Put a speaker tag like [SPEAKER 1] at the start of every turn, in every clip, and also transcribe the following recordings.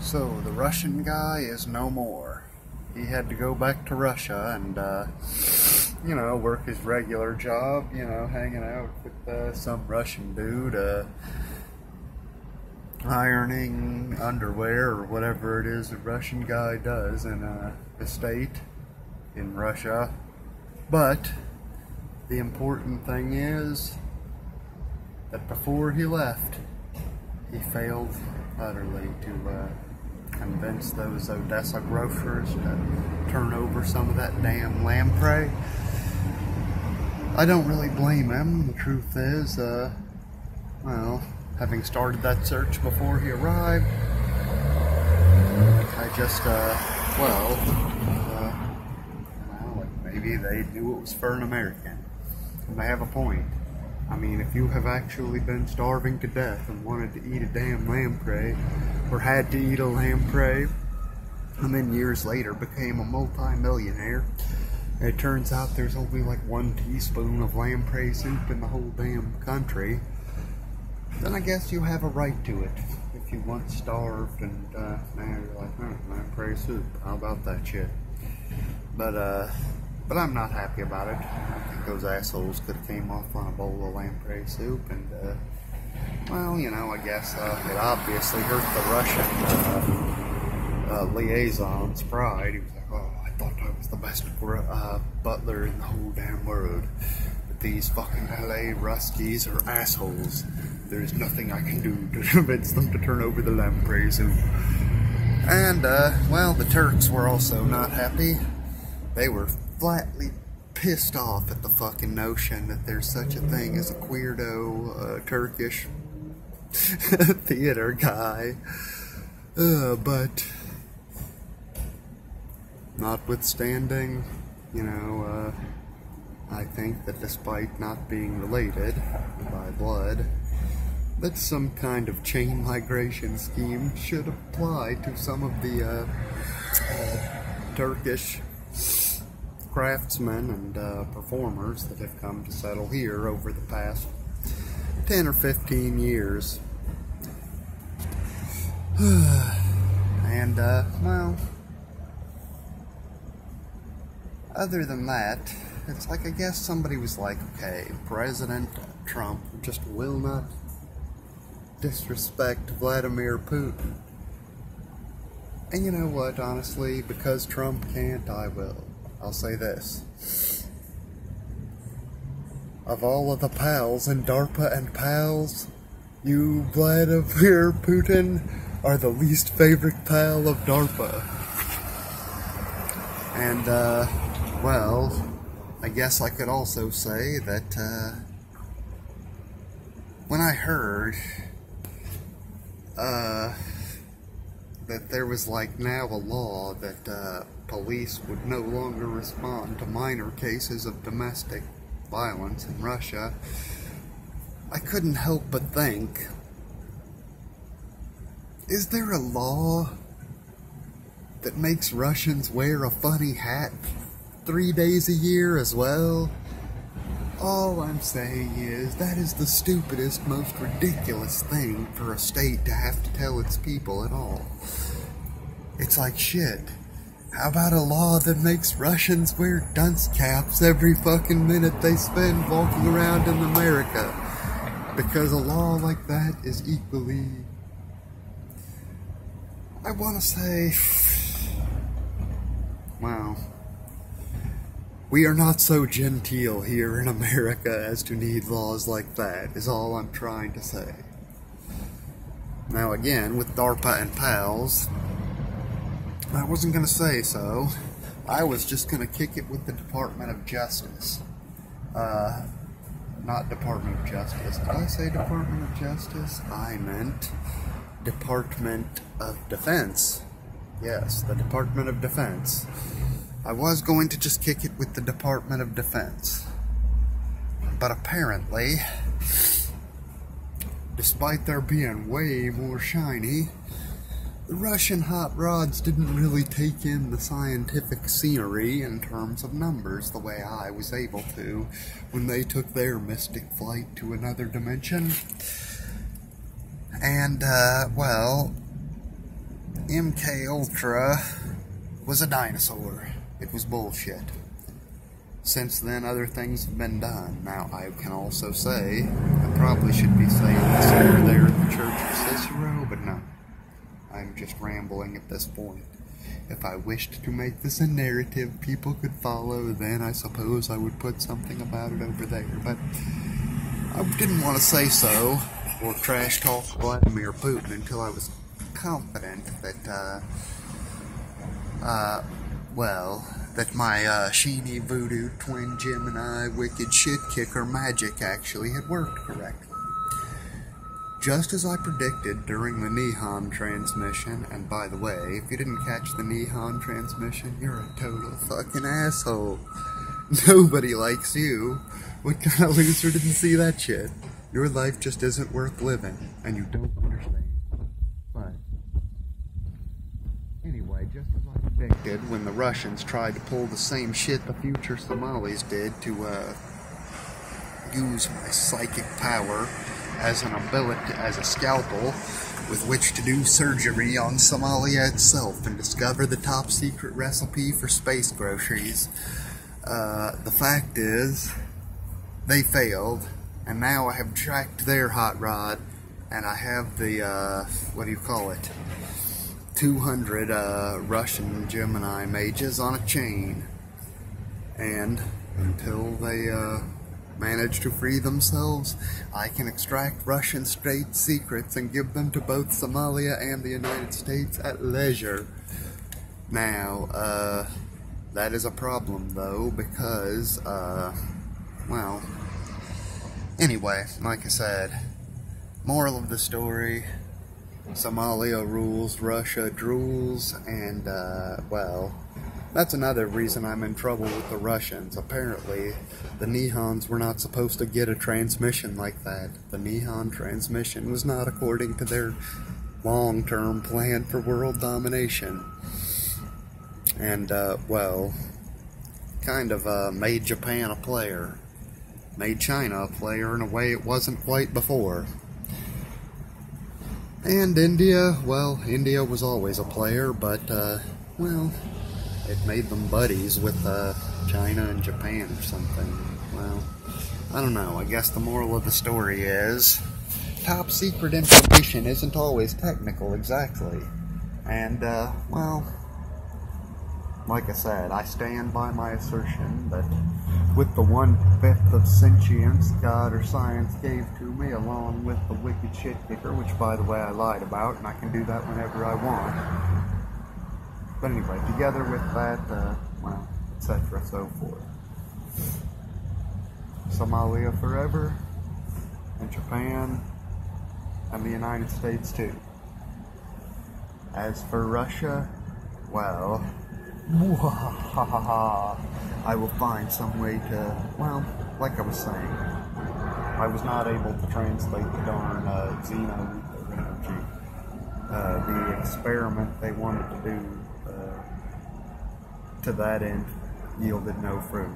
[SPEAKER 1] So the Russian guy is no more. He had to go back to Russia and, you know, work his regular job, you know, hanging out with some Russian dude, ironing underwear or whatever it is a Russian guy does in a state in Russia. But the important thing is that before he left, he failed utterly to convince those Odessa grocers to turn over some of that damn lamprey. I don't really blame him. The truth is, well, having started that search before he arrived, I just, maybe they knew it was for an American. And they have a point. I mean, if you have actually been starving to death and wanted to eat a damn lamprey, or had to eat a lamprey, and then years later became a multi-millionaire, it turns out there's only like 1 teaspoon of lamprey soup in the whole damn country, then I guess you have a right to it. If you once starved and now you're like, lamprey soup, how about that shit? But I'm not happy about it. I think those assholes could have came off on a bowl of lamprey soup, and well, you know, I guess it obviously hurt the Russian liaison's pride. He was like, oh, I thought I was the best butler in the whole damn world. But these fucking LA Ruskies are assholes. There's nothing I can do to convince them to turn over the lamprey soup. And, well, the Turks were also not happy. They were flatly pissed off at the fucking notion that there's such a thing as a queerdo, Turkish theater guy. But notwithstanding, you know, I think that despite not being related by blood, that some kind of chain migration scheme should apply to some of the Turkish craftsmen and performers that have come to settle here over the past 10 or 15 years. And, well, other than that, it's like, I guess somebody was like, okay, President Trump just will not disrespect Vladimir Putin. And you know what, honestly, because Trump can't, I will. I'll say this. Of all of the pals in DARPA and pals, you, Vladimir Putin, are the least favorite pal of DARPA. And, well, I guess I could also say that, when I heard, that there was like now a law that, police would no longer respond to minor cases of domestic violence in Russia, I couldn't help but think, is there a law that makes Russians wear a funny hat 3 days a year as well? All I'm saying is, that is the stupidest, most ridiculous thing for a state to have to tell its people at all. It's like, shit, how about a law that makes Russians wear dunce caps every fucking minute they spend walking around in America? Because a law like that is equally, I want to say, wow, we are not so genteel here in America as to need laws like that, is all I'm trying to say. Now again, with DARPA and pals, I wasn't going to say so. I was just going to kick it with the Department of Justice. Not Department of Justice. Did I say Department of Justice? I meant Department of Defense. Yes, the Department of Defense. I was going to just kick it with the Department of Defense. But apparently, despite their being way more shiny, the Russian hot rods didn't really take in the scientific scenery in terms of numbers the way I was able to when they took their mystic flight to another dimension. And, well, MK Ultra was a dinosaur. It was bullshit. Since then, other things have been done. Now, I can also say, I probably should be saying this over there at the Church of Cicero, but no. I'm just rambling at this point. If I wished to make this a narrative people could follow, then I suppose I would put something about it over there, but I didn't want to say so, or trash talk Vladimir Putin until I was confident that, that my Sheeny Voodoo Twin Gemini Wicked Shit Kicker magic actually had worked correctly. Just as I predicted during the Nihon transmission, and by the way, if you didn't catch the Nihon transmission, you're a total fucking asshole. Nobody likes you. What kind of loser didn't see that shit? Your life just isn't worth living, and you don't understand. But anyway, just as I predicted, when the Russians tried to pull the same shit the future Somalis did to use my psychic power as an ability, as a scalpel with which to do surgery on Somalia itself and discover the top secret recipe for space groceries. The fact is, they failed, and now I have tracked their hot rod, and I have the, 200 Russian Gemini mages on a chain. And until they manage to free themselves, I can extract Russian state secrets and give them to both Somalia and the United States at leisure. Now, that is a problem though, because, anyway, like I said, moral of the story, Somalia rules, Russia drools, and, that's another reason I'm in trouble with the Russians. Apparently, the Nihons were not supposed to get a transmission like that. The Nihon transmission was not according to their long-term plan for world domination. And, kind of made Japan a player. Made China a player in a way it wasn't quite before. And India, well, India was always a player, but, it made them buddies with China and Japan or something. Well, I don't know. I guess the moral of the story is top secret information isn't always technical exactly. And, like I said, I stand by my assertion that with the 1/5 of sentience God or science gave to me, along with the wicked shit kicker, which by the way I lied about, and I can do that whenever I want. But anyway, together with that, etc. so forth. Somalia forever, and Japan, and the United States too. As for Russia, well, I will find some way to, like I was saying, I was not able to translate the darn xeno energy. The experiment they wanted to do to that end yielded no fruit.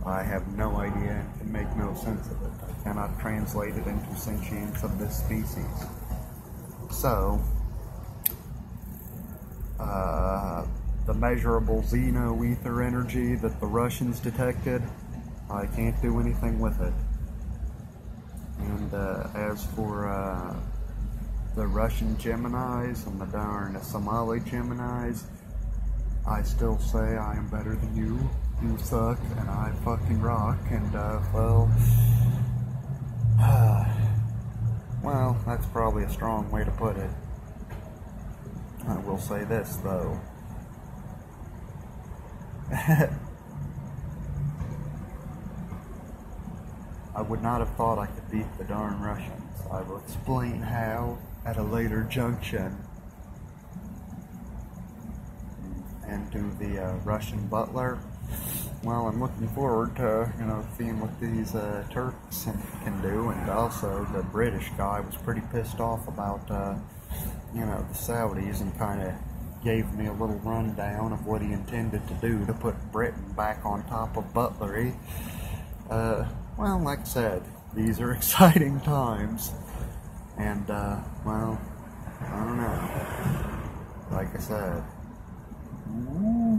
[SPEAKER 1] I have no idea and can make no sense of it. I cannot translate it into sentience of this species. So, the measurable xeno-ether energy that the Russians detected, I can't do anything with it. And as for the Russian Geminis and the darn Somali Geminis, I still say I am better than you. You suck, and I fucking rock, and, well, that's probably a strong way to put it. I will say this, though. I would not have thought I could beat the darn Russians. I will explain how at a later junction. And to the Russian butler, well, I'm looking forward to, seeing what these Turks can do, and also the British guy was pretty pissed off about, the Saudis, and kind of gave me a little rundown of what he intended to do to put Britain back on top of butlery. Well, like I said, these are exciting times, and, I don't know. Like like I said. Ooh.